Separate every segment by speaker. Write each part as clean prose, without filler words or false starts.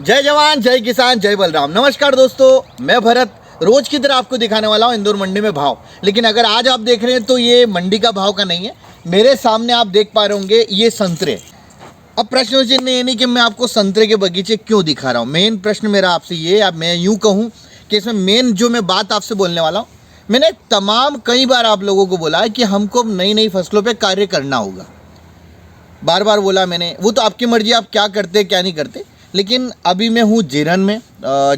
Speaker 1: जय जवान जय किसान जय बलराम। नमस्कार दोस्तों, मैं भरत रोज की तरह आपको दिखाने वाला हूँ इंदौर मंडी में भाव। लेकिन अगर आज आप देख रहे हैं तो ये मंडी का भाव का नहीं है। मेरे सामने आप देख पा रहे होंगे ये संतरे। अब प्रश्न चिन्ह ये नहीं कि मैं आपको संतरे के बगीचे क्यों दिखा रहा हूँ। मेन प्रश्न मेरा आपसे ये, अब मैं यूँ कहूँ कि इसमें मेन जो मैं बात आपसे बोलने वाला हूँ, मैंने कई बार आप लोगों को बोला है कि हमको नई नई फसलों पर कार्य करना होगा। बार बार बोला मैंने, वो तो आपकी मर्जी, आप क्या करते क्या नहीं करते। लेकिन अभी मैं हूँ जीरन में।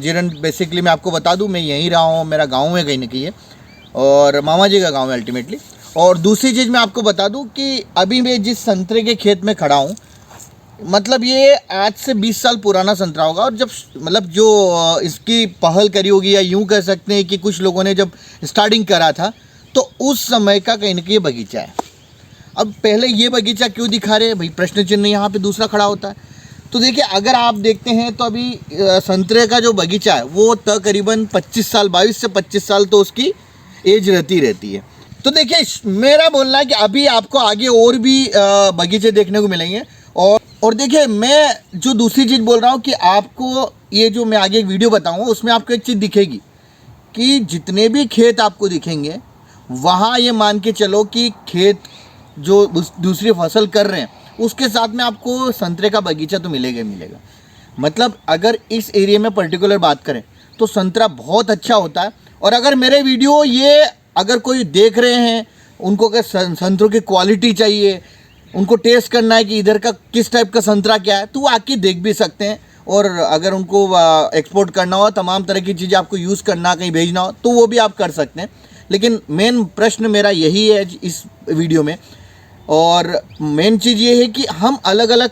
Speaker 1: जीरन बेसिकली मैं आपको बता दूँ, मैं यहीं रहा हूँ, मेरा गांव में कहीं ना कहीं है और मामा जी का गांव है अल्टीमेटली। और दूसरी चीज़ मैं आपको बता दूँ कि अभी मैं जिस संतरे के खेत में खड़ा हूँ, मतलब ये आज से 20 साल पुराना संतरा होगा। और जब मतलब जो इसकी पहल करी होगी, या यूँ कह सकते हैं कि कुछ लोगों ने जब स्टार्टिंग करा था, तो उस समय का कहीं ना कहीं बगीचा है। अब पहले ये बगीचा क्यों दिखा रहे हैं भाई, प्रश्न चिन्ह यहाँ पे दूसरा खड़ा होता है। तो देखिए, अगर आप देखते हैं तो अभी संतरे का जो बगीचा है वो तकरीबन 25 साल, 22 से 25 साल तो उसकी एज रहती है। तो देखिए, मेरा बोलना है कि अभी आपको आगे और भी बगीचे देखने को मिलेंगे। और देखिए, मैं जो दूसरी चीज़ बोल रहा हूँ कि आपको ये जो मैं आगे एक वीडियो बताऊँगा उसमें आपको एक चीज़ दिखेगी कि जितने भी खेत आपको दिखेंगे वहाँ ये मान के चलो कि खेत जो दूसरी फसल कर रहे हैं उसके साथ में आपको संतरे का बगीचा तो मिलेगा ही मिलेगा। मतलब अगर इस एरिया में पर्टिकुलर बात करें तो संतरा बहुत अच्छा होता है। और अगर मेरे वीडियो ये अगर कोई देख रहे हैं, उनको क्या संतरों की क्वालिटी चाहिए, उनको टेस्ट करना है कि इधर का किस टाइप का संतरा क्या है, तो वो आके देख भी सकते हैं। और अगर उनको एक्सपोर्ट करना हो, तमाम तरह की चीज़ें आपको यूज़ करना, कहीं भेजना हो, तो वो भी आप कर सकते हैं। लेकिन मेन प्रश्न मेरा यही है इस वीडियो में, और मेन चीज़ ये है कि हम अलग अलग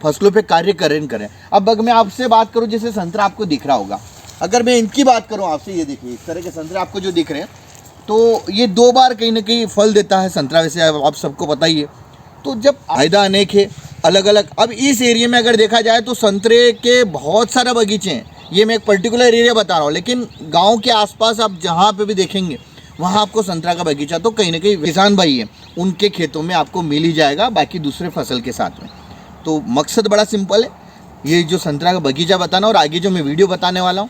Speaker 1: फसलों पे कार्य करें। अब अगर मैं आपसे बात करूं, जैसे संतरा आपको दिख रहा होगा, अगर मैं इनकी बात करूं आपसे, ये देखिए इस तरह के संतरे आपको जो दिख रहे हैं, तो ये 2 बार कहीं ना कहीं फल देता है संतरा, वैसे आप सबको पता ही है। तो जब फायदा अनेक है अलग अलग। अब इस एरिया में अगर देखा जाए तो संतरे के बहुत सारे बगीचे हैं। ये मैं एक पर्टिकुलर एरिया बता रहा हूँ, लेकिन गाँव के आसपास आप जहाँ पर भी देखेंगे वहाँ आपको संतरा का बगीचा तो कहीं ना कहीं किसान भाई है उनके खेतों में आपको मिल ही जाएगा, बाकी दूसरे फसल के साथ में। तो मकसद बड़ा सिंपल है, ये जो संतरा का बगीचा बताना, और आगे जो मैं वीडियो बताने वाला हूँ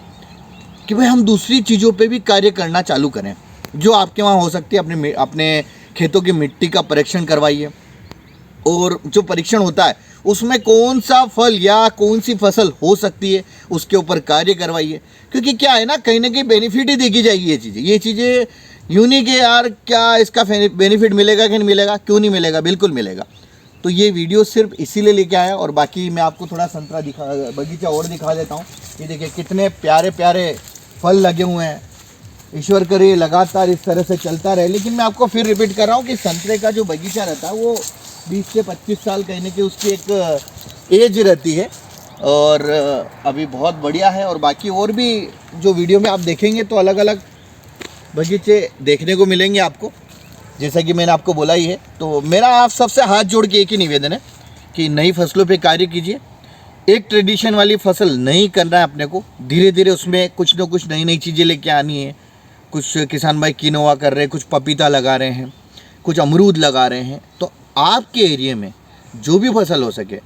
Speaker 1: कि भाई हम दूसरी चीज़ों पे भी कार्य करना चालू करें जो आपके वहाँ हो सकती है। अपने खेतों की मिट्टी का परीक्षण करवाइए, और जो परीक्षण होता है उसमें कौन सा फल या कौन सी फसल हो सकती है उसके ऊपर कार्य करवाइए। क्योंकि क्या है ना कहीं बेनिफिट ही देखी जाएगी। ये चीज़ें यूँ नहीं कि यार क्या इसका बेनिफिट मिलेगा कि नहीं मिलेगा, क्यों नहीं मिलेगा, बिल्कुल मिलेगा। तो ये वीडियो सिर्फ इसीलिए लेके आया। और बाकी मैं आपको थोड़ा संतरा बगीचा और दिखा देता हूँ। ये देखिए कितने प्यारे प्यारे फल लगे हुए हैं। ईश्वर करे लगातार इस तरह से चलता रहे। लेकिन मैं आपको फिर रिपीट कर रहा हूँ कि संतरे का जो बगीचा रहता है वो 20 से 25 साल कहने की उसकी एक एज रहती है, और अभी बहुत बढ़िया है। और बाकी और भी जो वीडियो में आप देखेंगे तो अलग अलग बगीचे देखने को मिलेंगे आपको, जैसा कि मैंने आपको बोला ही है। तो मेरा आप सबसे हाथ जोड़ के एक ही निवेदन है कि नई फसलों पे कार्य कीजिए। एक ट्रेडिशन वाली फसल नहीं करना है अपने को, धीरे धीरे उसमें कुछ ना कुछ नई नई चीज़ें लेके आनी है। कुछ किसान भाई किनोवा कर रहे हैं, कुछ पपीता लगा रहे हैं, कुछ अमरूद लगा रहे हैं। तो आपके एरिया में जो भी फसल हो सके,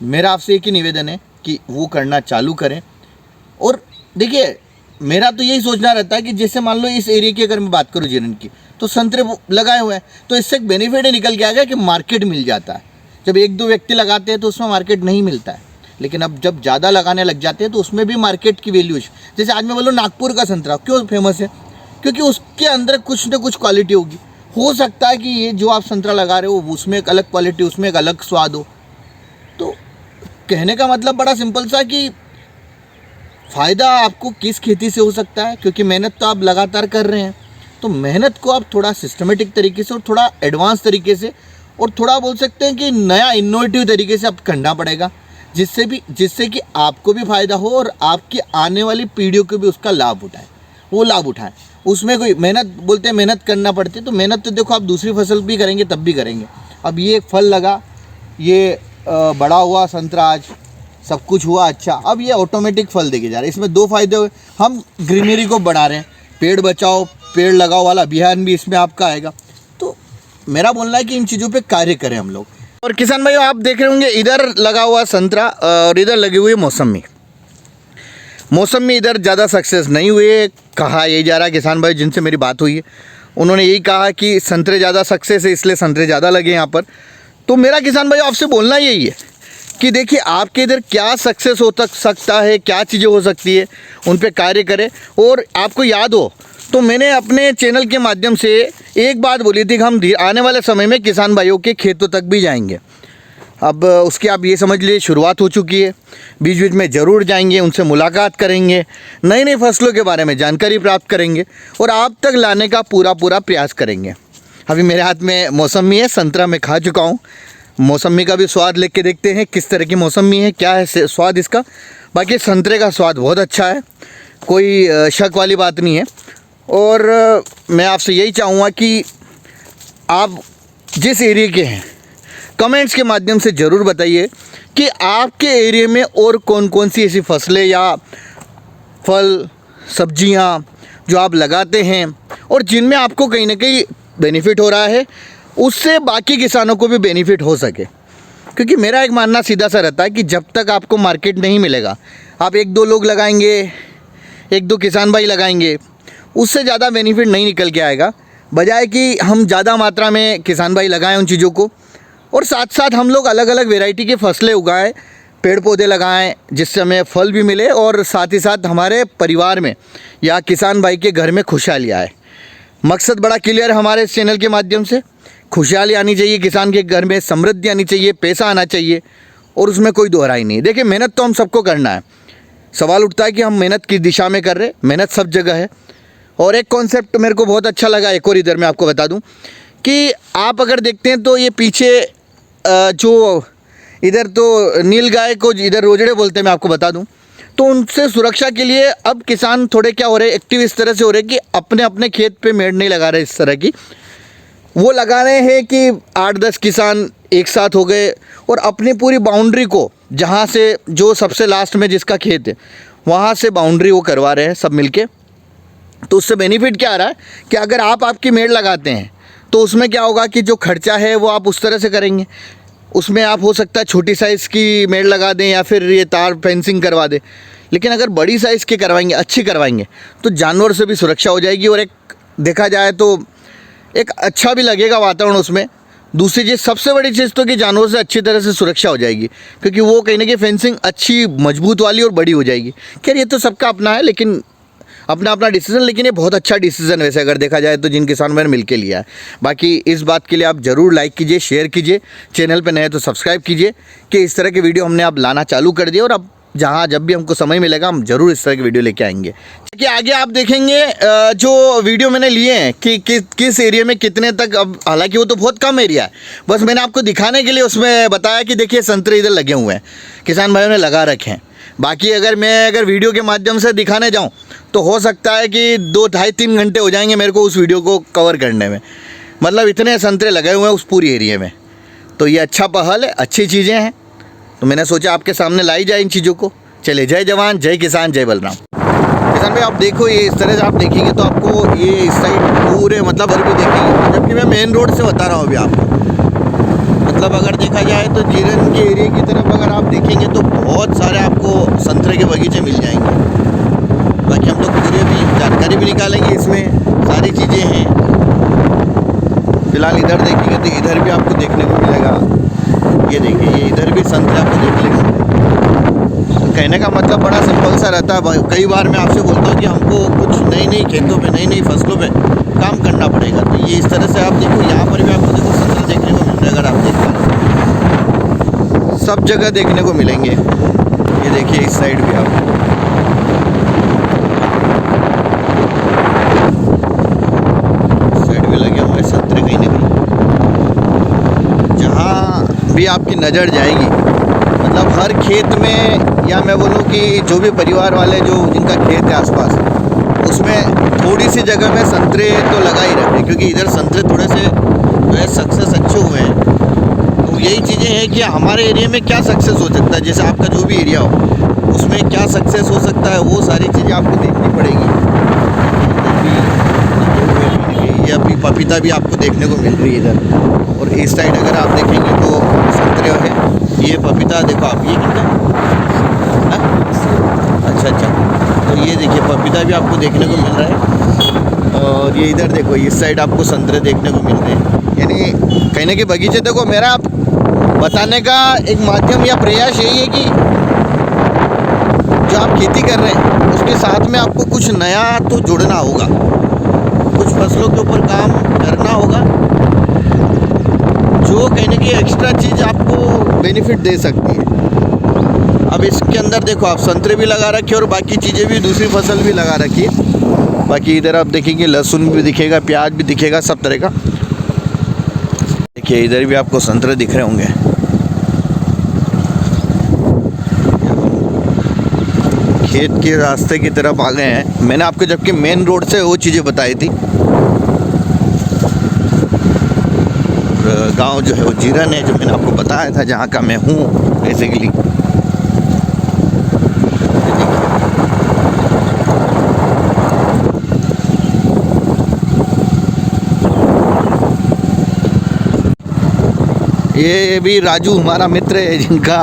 Speaker 1: मेरा आपसे एक ही निवेदन है कि वो करना चालू करें। और देखिए, मेरा तो यही सोचना रहता है कि जैसे मान लो इस एरिया की अगर मैं बात करूँ जीरन की, तो संतरे लगाए हुए हैं, तो इससे एक बेनिफिट निकल के आ गया कि मार्केट मिल जाता है। जब 1-2 व्यक्ति लगाते हैं तो उसमें मार्केट नहीं मिलता है, लेकिन अब जब ज़्यादा लगाने लग जाते हैं तो उसमें भी मार्केट की वैल्यू। जैसे आज मैं बोलूँ नागपुर का संतरा क्यों फेमस है, क्योंकि उसके अंदर कुछ ना कुछ क्वालिटी होगी। हो सकता है कि ये जो आप संतरा लगा रहे हो उसमें एक अलग क्वालिटी, उसमें एक अलग स्वाद हो। तो कहने का मतलब बड़ा सिंपल सा कि फ़ायदा आपको किस खेती से हो सकता है, क्योंकि मेहनत तो आप लगातार कर रहे हैं। तो मेहनत को आप थोड़ा सिस्टमेटिक तरीके से और थोड़ा एडवांस तरीके से और थोड़ा बोल सकते हैं कि नया इनोवेटिव तरीके से आप करना पड़ेगा, जिससे कि आपको भी फ़ायदा हो और आपकी आने वाली पीढ़ियों को भी उसका लाभ उठाएं। उसमें कोई मेहनत बोलते हैं, मेहनत करना पड़ती है। तो मेहनत तो देखो आप दूसरी फसल भी करेंगे तब भी करेंगे। अब ये फल लगा, ये बड़ा हुआ संतरा, आज सब कुछ हुआ अच्छा, अब ये ऑटोमेटिक फल देके जा रहे हैं। इसमें 2 फायदे हुए, हम ग्रीनरी को बढ़ा रहे हैं, पेड़ बचाओ पेड़ लगाओ वाला अभियान भी इसमें आपका आएगा। तो मेरा बोलना है कि इन चीज़ों पे कार्य करें हम लोग। और किसान भाइयों, आप देख रहे होंगे इधर लगा हुआ संतरा और इधर लगी हुई मौसमी। मौसमी इधर ज़्यादा सक्सेस नहीं हुए, कहा यही जा रहा है किसान भाई जिनसे मेरी बात हुई है, उन्होंने यही कहा कि संतरे ज़्यादा सक्सेस है इसलिए संतरे ज़्यादा लगे यहाँ पर। तो मेरा किसान भाई आपसे बोलना यही है कि देखिए आपके इधर क्या सक्सेस हो सकता है, क्या चीज़ें हो सकती है, उन पे कार्य करें। और आपको याद हो तो मैंने अपने चैनल के माध्यम से एक बात बोली थी कि हम आने वाले समय में किसान भाइयों के खेतों तक भी जाएंगे। अब उसकी आप ये समझ लीजिए शुरुआत हो चुकी है। बीच बीच में ज़रूर जाएंगे, उनसे मुलाकात करेंगे, नई नई फसलों के बारे में जानकारी प्राप्त करेंगे और आप तक लाने का पूरा प्रयास करेंगे। अभी मेरे हाथ में मौसमी है, संतरा मैं खा चुका हूँ। मौसमी का भी स्वाद लेके देखते हैं किस तरह की मौसमी है, क्या है स्वाद इसका। बाकी संतरे का स्वाद बहुत अच्छा है, कोई शक वाली बात नहीं है। और मैं आपसे यही चाहूँगा कि आप जिस एरिया के हैं कमेंट्स के माध्यम से ज़रूर बताइए कि आपके एरिया में और कौन कौन सी ऐसी फसलें या फल सब्जियां जो आप लगाते हैं और जिनमें आपको कहीं ना कहीं बेनिफिट हो रहा है, उससे बाकी किसानों को भी बेनिफिट हो सके। क्योंकि मेरा एक मानना सीधा सा रहता है कि जब तक आपको मार्केट नहीं मिलेगा, आप एक दो लोग लगाएंगे, एक दो किसान भाई लगाएंगे, उससे ज़्यादा बेनिफिट नहीं निकल के आएगा। बजाय कि हम ज़्यादा मात्रा में किसान भाई लगाएं उन चीज़ों को, और साथ साथ हम लोग अलग अलग वैरायटी के फसलें उगाएं, पेड़ पौधे लगाएं, जिससे हमें फल भी मिले और साथ ही साथ हमारे परिवार में या किसान भाई के घर में खुशहाली आए। मकसद बड़ा क्लियर है हमारे इस चैनल के माध्यम से। खुशहाली आनी चाहिए, किसान के घर में समृद्धि आनी चाहिए, पैसा आना चाहिए, और उसमें कोई दोहराई नहीं। देखिए मेहनत तो हम सबको करना है, सवाल उठता है कि हम मेहनत किस दिशा में कर रहे हैं। मेहनत सब जगह है। और एक कॉन्सेप्ट मेरे को बहुत अच्छा लगा, एक और इधर मैं आपको बता दूं कि आप अगर देखते हैं तो ये पीछे जो इधर तो नील गाय को इधर रोजड़े बोलते हैं, मैं आपको बता दूं, तो उनसे सुरक्षा के लिए अब किसान थोड़े क्या हो रहे हैं, एक्टिव इस तरह से हो रहे हैं कि अपने अपने खेत पे मेड़ नहीं लगा रहे इस तरह की। वो लगा रहे हैं कि 8-10 किसान एक साथ हो गए और अपनी पूरी बाउंड्री को, जहाँ से जो सबसे लास्ट में जिसका खेत है वहाँ से बाउंड्री वो करवा रहे हैं सब मिलके। तो उससे बेनिफिट क्या आ रहा है कि अगर आप आपकी मेड़ लगाते हैं तो उसमें क्या होगा कि जो खर्चा है वो आप उस तरह से करेंगे, उसमें आप हो सकता है छोटी साइज़ की मेड़ लगा दें या फिर ये तार फेंसिंग करवा दें। लेकिन अगर बड़ी साइज़ की करवाएंगे, अच्छी करवाएंगे, तो जानवर से भी सुरक्षा हो जाएगी और एक देखा जाए तो एक अच्छा भी लगेगा वातावरण उसमें। दूसरी चीज़, सबसे बड़ी चीज़ तो कि जानवर से अच्छी तरह से सुरक्षा हो जाएगी, क्योंकि वो कहीं ना कहीं फेंसिंग अच्छी मजबूत वाली और बड़ी हो जाएगी। खैर ये तो सबका अपना है, लेकिन अपना अपना डिसीज़न, लेकिन ये बहुत अच्छा डिसीज़न वैसे अगर देखा जाए तो जिन किसानों ने मिलकर लिया है। बाकी इस बात के लिए आप ज़रूर लाइक कीजिए, शेयर कीजिए, चैनल पे नए तो सब्सक्राइब कीजिए कि इस तरह के वीडियो हमने अब लाना चालू कर दिया। और अब जब भी हमको समय मिलेगा हम ज़रूर इस तरह की वीडियो लेके आएंगे। कि आगे आप देखेंगे जो वीडियो मैंने लिए हैं कि किस एरिया में कितने तक, अब हालांकि वो तो बहुत कम एरिया है, बस मैंने आपको दिखाने के लिए उसमें बताया कि देखिए संतरे इधर लगे हुए हैं, किसान भाइयों ने लगा रखे हैं। बाकी अगर वीडियो के माध्यम से दिखाने जाऊं तो हो सकता है कि 2, 2.5-3 घंटे हो जाएंगे मेरे को उस वीडियो को कवर करने में। मतलब इतने संतरे लगे हुए हैं उस पूरी एरिया में। तो ये अच्छा पहल है, अच्छी चीज़ें हैं, तो मैंने सोचा आपके सामने लाई जाए इन चीज़ों को। चले, जय जवान, जय किसान, जय बलराम। किसान भाई आप देखो, ये इस तरह से आप देखेंगे तो आपको ये इस साइड पूरे मतलब भर भी देखेंगे, जबकि मैं मेन रोड से बता रहा हूँ अभी आपको। मतलब अगर देखा जाए तो जीरन के एरिया की तरफ अगर आप देखेंगे तो बहुत सारे आपको संतरे के बगीचे मिल जाएंगे। बाकी हम लोग पूरे भी जानकारी भी निकालेंगे, इसमें सारी चीज़ें हैं। फिलहाल इधर देखेंगे तो इधर भी आपको देखने को मिलेगा, ये देखिए, ये इधर भी संतरे आपको देखने को मिलेगा। तो कहने का मतलब बड़ा सिंपल सा रहता है। कई बार मैं आपसे बोलता हूँ कि हमको कुछ नई खेतों पे, नई फसलों पे काम करना पड़ेगा। तो ये इस तरह से आप देखो, यहाँ पर भी आपको देखो संतरे देखने को मिल रहे हैं। अगर आप देख पा रहे, सब जगह देखने को मिलेंगे। ये देखिए इस साइड भी आप साइड भी लगे हुए संतरे कहीं ना कहीं। जहाँ भी आपकी नज़र जाएगी, मतलब हर खेत में, या मैं बोलूँ कि जो भी परिवार वाले जो जिनका खेत है आसपास, उसमें थोड़ी सी जगह में संतरे तो लगा ही रखे, क्योंकि इधर संतरे थोड़े से जो है सक्सेस अच्छे हुए हैं। तो यही चीज़ें हैं कि हमारे एरिया में क्या सक्सेस हो सकता है, जैसे आपका जो भी एरिया हो उसमें क्या सक्सेस हो सकता है, वो सारी चीज़ें आपको देखनी पड़ेगी। ये अभी पपीता भी आपको देखने को मिल रही है इधर, और इस साइड अगर आप देखेंगे तो संतरे है। ये पपीता देखो आप, ये कितना, अच्छा, ये देखिए पपीता भी आपको देखने को मिल रहा है। और ये इधर देखो, इस साइड आपको संतरे देखने को मिल रहे हैं। यानी कहीं ना कहीं बगीचे देखो, मेरा आप बताने का एक माध्यम या प्रयास यही है कि जो आप खेती कर रहे हैं उसके साथ में आपको कुछ नया तो जुड़ना होगा, कुछ फसलों के ऊपर काम करना होगा जो कहीं ना कहीं एक्स्ट्रा चीज़ आपको बेनिफिट दे सकती है। अब इसके अंदर देखो आप संतरे भी लगा रखी है और बाकी चीज़ें भी, दूसरी फसल भी लगा रखी है। बाकी इधर आप देखेंगे लहसुन भी दिखेगा, प्याज भी दिखेगा, सब तरह का। देखिए इधर भी आपको संतरे दिख रहे होंगे। खेत के रास्ते की तरफ आ गए हैं। मैंने आपको जबकि मेन रोड से वो चीज़ें बताई थी। गांव जो है वो जीरन है, जो मैंने आपको बताया था, जहाँ का मैं हूँ बेसिकली। ये भी राजू हमारा मित्र है, जिनका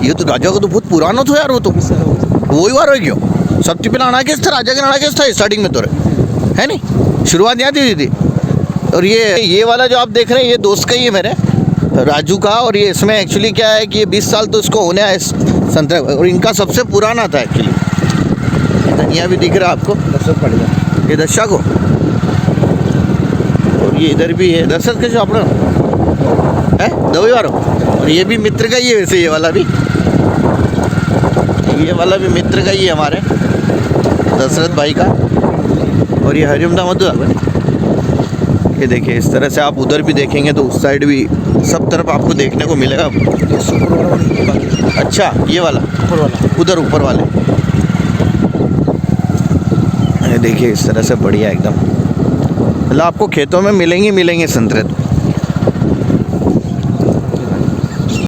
Speaker 1: ये तो राजा का तो बहुत पुराना था यार। वो तो वही बार हो गया सबसे पहले आना केस था, राजा का आना केस था स्टार्टिंग में तो है नहीं, शुरुआत यहाँ हुई थी। और ये वाला जो आप देख रहे हैं ये दोस्त का ही है मेरे, राजू का। और ये इसमें एक्चुअली क्या है कि ये 20 साल तो इसको होने आए संतरा, और इनका सबसे पुराना था एक्चुअली। धनिया भी दिख रहा है आपको, दर्शक ये दशा को। और ये इधर भी है दर्शक के जो अपना है दवाई वालों। और ये भी मित्र का ही है वैसे, ये वाला भी मित्र का ही है हमारे दशरथ भाई का। और ये हरिओम दामोदर, ये देखिए इस तरह से आप उधर भी देखेंगे तो उस साइड भी सब तरफ आपको देखने को मिलेगा। अच्छा ये वाला उधर ऊपर वाले, ये देखिए इस तरह से बढ़िया एकदम। मतलब आपको खेतों में मिलेंगे संतरे।